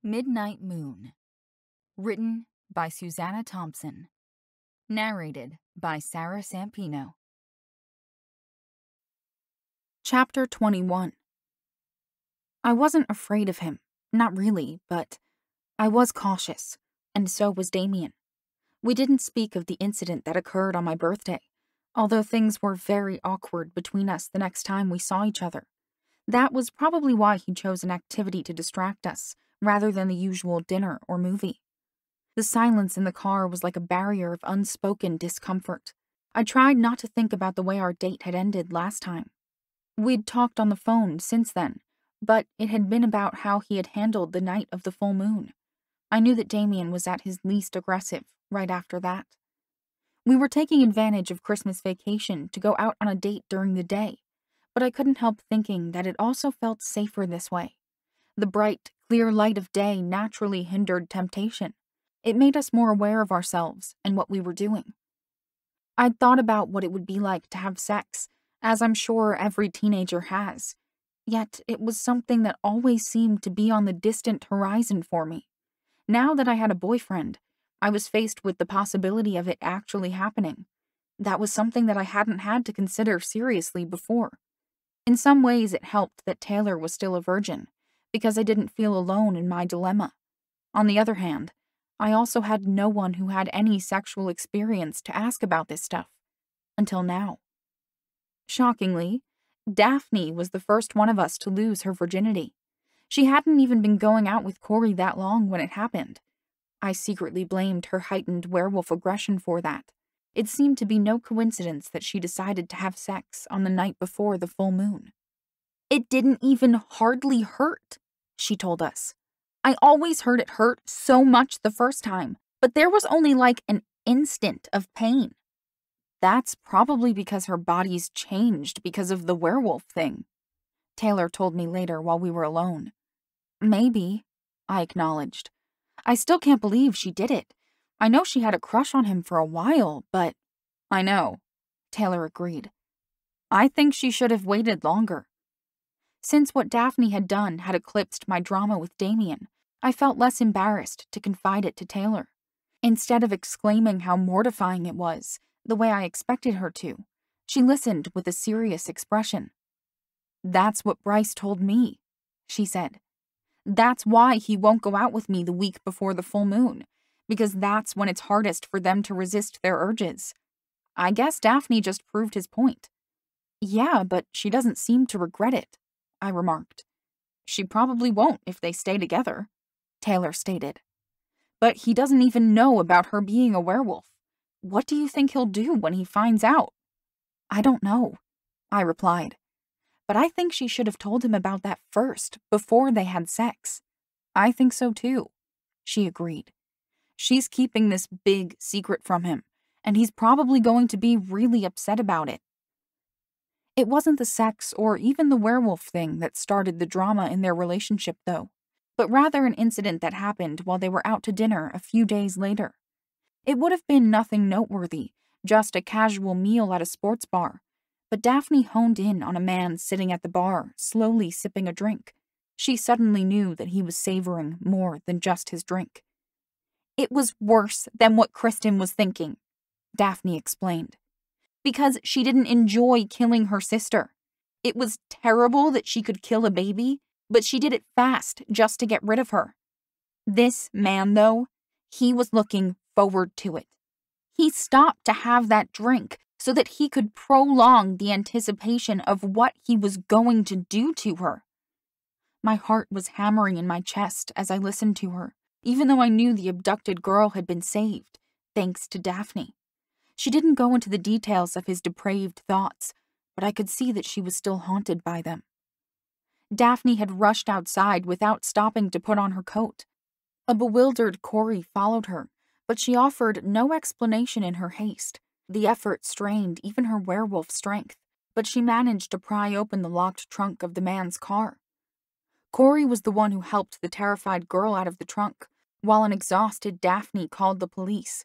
Midnight Moon. Written by Suzana Thompson. Narrated by Sarah Sampino. Chapter 21. I wasn't afraid of him. Not really, but I was cautious, and so was Damien. We didn't speak of the incident that occurred on my birthday, although things were very awkward between us the next time we saw each other. That was probably why he chose an activity to distract us, rather than the usual dinner or movie. The silence in the car was like a barrier of unspoken discomfort. I tried not to think about the way our date had ended last time. We'd talked on the phone since then, but it had been about how he had handled the night of the full moon. I knew that Damien was at his least aggressive right after that. We were taking advantage of Christmas vacation to go out on a date during the day, but I couldn't help thinking that it also felt safer this way. The bright, clear light of day naturally hindered temptation. It made us more aware of ourselves and what we were doing. I'd thought about what it would be like to have sex, as I'm sure every teenager has. Yet it was something that always seemed to be on the distant horizon for me. Now that I had a boyfriend, I was faced with the possibility of it actually happening. That was something that I hadn't had to consider seriously before. In some ways, it helped that Taylor was still a virgin, because I didn't feel alone in my dilemma. On the other hand, I also had no one who had any sexual experience to ask about this stuff. Until now. Shockingly, Daphne was the first one of us to lose her virginity. She hadn't even been going out with Corey that long when it happened. I secretly blamed her heightened werewolf aggression for that. It seemed to be no coincidence that she decided to have sex on the night before the full moon. "It didn't even hardly hurt," she told us. "I always heard it hurt so much the first time, but there was only like an instant of pain." "That's probably because her body's changed because of the werewolf thing," Taylor told me later while we were alone. "Maybe," I acknowledged. "I still can't believe she did it. I know she had a crush on him for a while, but—" "I know," Taylor agreed. "I think she should have waited longer." Since what Daphne had done had eclipsed my drama with Damien, I felt less embarrassed to confide it to Taylor. Instead of exclaiming how mortifying it was, the way I expected her to, she listened with a serious expression. "That's what Bryce told me," she said. "That's why he won't go out with me the week before the full moon, because that's when it's hardest for them to resist their urges. I guess Daphne just proved his point." "Yeah, but she doesn't seem to regret it," I remarked. "She probably won't if they stay together," Taylor stated. "But he doesn't even know about her being a werewolf. What do you think he'll do when he finds out?" "I don't know," I replied. "But I think she should have told him about that first, before they had sex." "I think so too," she agreed. "She's keeping this big secret from him, and he's probably going to be really upset about it." It wasn't the sex or even the werewolf thing that started the drama in their relationship, though, but rather an incident that happened while they were out to dinner a few days later. It would have been nothing noteworthy, just a casual meal at a sports bar, but Daphne honed in on a man sitting at the bar, slowly sipping a drink. She suddenly knew that he was savoring more than just his drink. "It was worse than what Kristen was thinking," Daphne explained. "Because she didn't enjoy killing her sister. It was terrible that she could kill a baby, but she did it fast just to get rid of her. This man, though, he was looking forward to it. He stopped to have that drink so that he could prolong the anticipation of what he was going to do to her." My heart was hammering in my chest as I listened to her, even though I knew the abducted girl had been saved, thanks to Daphne. She didn't go into the details of his depraved thoughts, but I could see that she was still haunted by them. Daphne had rushed outside without stopping to put on her coat. A bewildered Corey followed her, but she offered no explanation in her haste. The effort strained even her werewolf strength, but she managed to pry open the locked trunk of the man's car. Corey was the one who helped the terrified girl out of the trunk, while an exhausted Daphne called the police.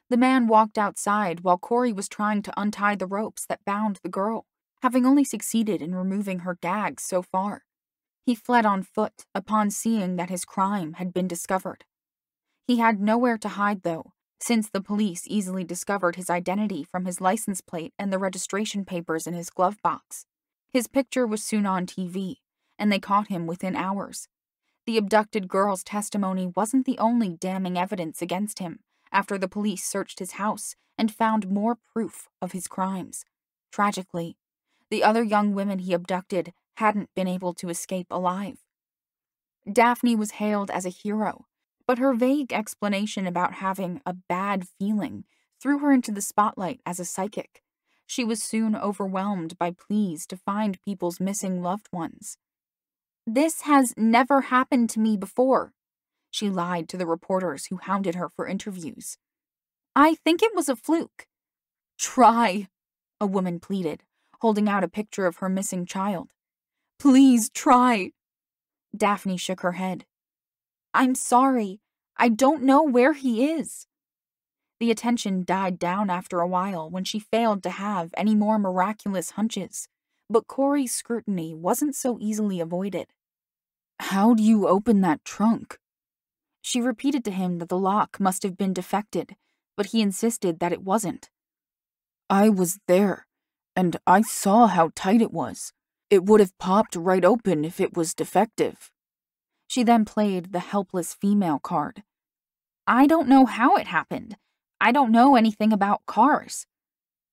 The man walked outside while Corey was trying to untie the ropes that bound the girl, having only succeeded in removing her gags so far. He fled on foot upon seeing that his crime had been discovered. He had nowhere to hide, though, since the police easily discovered his identity from his license plate and the registration papers in his glove box. His picture was soon on TV, and they caught him within hours. The abducted girl's testimony wasn't the only damning evidence against him after the police searched his house and found more proof of his crimes. Tragically, the other young women he abducted hadn't been able to escape alive. Daphne was hailed as a hero, but her vague explanation about having a bad feeling threw her into the spotlight as a psychic. She was soon overwhelmed by pleas to find people's missing loved ones. "This has never happened to me before," she lied to the reporters who hounded her for interviews. "I think it was a fluke." "Try," a woman pleaded, holding out a picture of her missing child. "Please try." Daphne shook her head. "I'm sorry. I don't know where he is." The attention died down after a while when she failed to have any more miraculous hunches, but Corey's scrutiny wasn't so easily avoided. "How do you open that trunk?" She repeated to him that the lock must have been defected, but he insisted that it wasn't. "I was there, and I saw how tight it was. It would have popped right open if it was defective." She then played the helpless female card. "I don't know how it happened. I don't know anything about cars."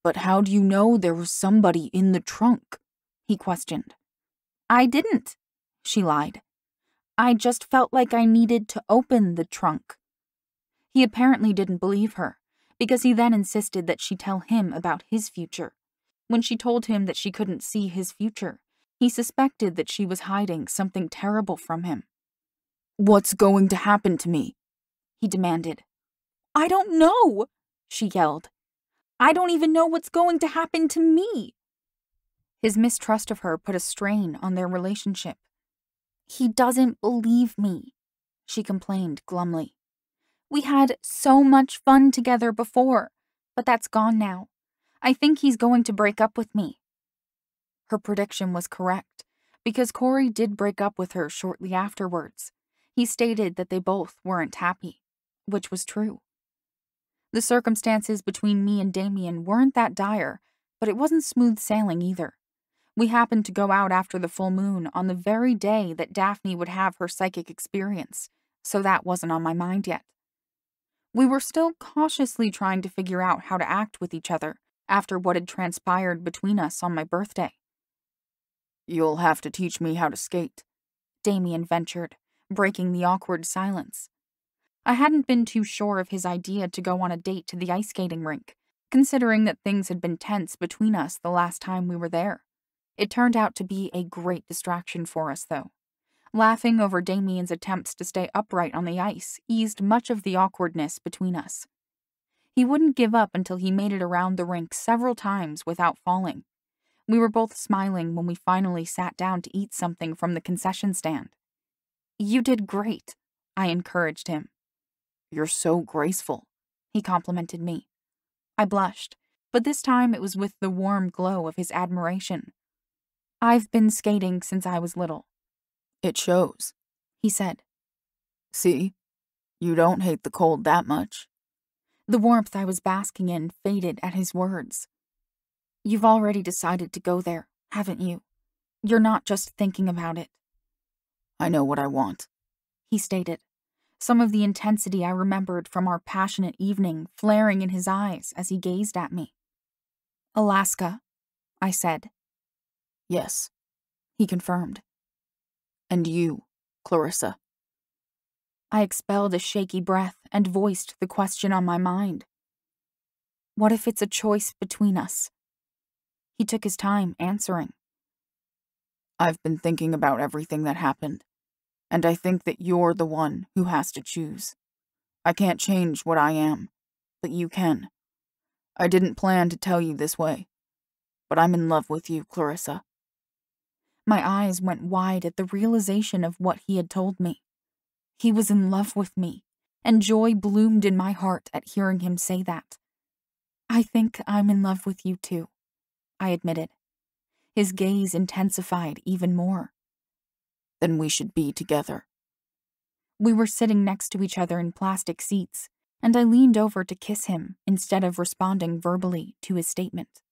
"But how do you know there was somebody in the trunk?" he questioned. "I didn't," she lied. "I just felt like I needed to open the trunk." He apparently didn't believe her, because he then insisted that she tell him about his future. When she told him that she couldn't see his future, he suspected that she was hiding something terrible from him. "What's going to happen to me?" he demanded. "I don't know," she yelled. "I don't even know what's going to happen to me." His mistrust of her put a strain on their relationship. "He doesn't believe me," she complained glumly. "We had so much fun together before, but that's gone now. I think he's going to break up with me." Her prediction was correct, because Corey did break up with her shortly afterwards. He stated that they both weren't happy, which was true. The circumstances between me and Damien weren't that dire, but it wasn't smooth sailing either. We happened to go out after the full moon on the very day that Daphne would have her psychic experience, so that wasn't on my mind yet. We were still cautiously trying to figure out how to act with each other after what had transpired between us on my birthday. "You'll have to teach me how to skate," Damien ventured, breaking the awkward silence. I hadn't been too sure of his idea to go on a date to the ice skating rink, considering that things had been tense between us the last time we were there. It turned out to be a great distraction for us, though. Laughing over Damien's attempts to stay upright on the ice eased much of the awkwardness between us. He wouldn't give up until he made it around the rink several times without falling. We were both smiling when we finally sat down to eat something from the concession stand. "You did great," I encouraged him. "You're so graceful," he complimented me. I blushed, but this time it was with the warm glow of his admiration. "I've been skating since I was little." "It shows," he said. "See, you don't hate the cold that much." The warmth I was basking in faded at his words. "You've already decided to go there, haven't you? You're not just thinking about it." "I know what I want," he stated, some of the intensity I remembered from our passionate evening flaring in his eyes as he gazed at me. "Alaska," I said. "Yes," he confirmed. "And you, Clarissa?" I expelled a shaky breath and voiced the question on my mind. "What if it's a choice between us?" He took his time answering. "I've been thinking about everything that happened, and I think that you're the one who has to choose. I can't change what I am, but you can. I didn't plan to tell you this way, but I'm in love with you, Clarissa." My eyes went wide at the realization of what he had told me. He was in love with me, and joy bloomed in my heart at hearing him say that. "I think I'm in love with you too," I admitted. His gaze intensified even more. then we should be together. We were sitting next to each other in plastic seats, and I leaned over to kiss him instead of responding verbally to his statement.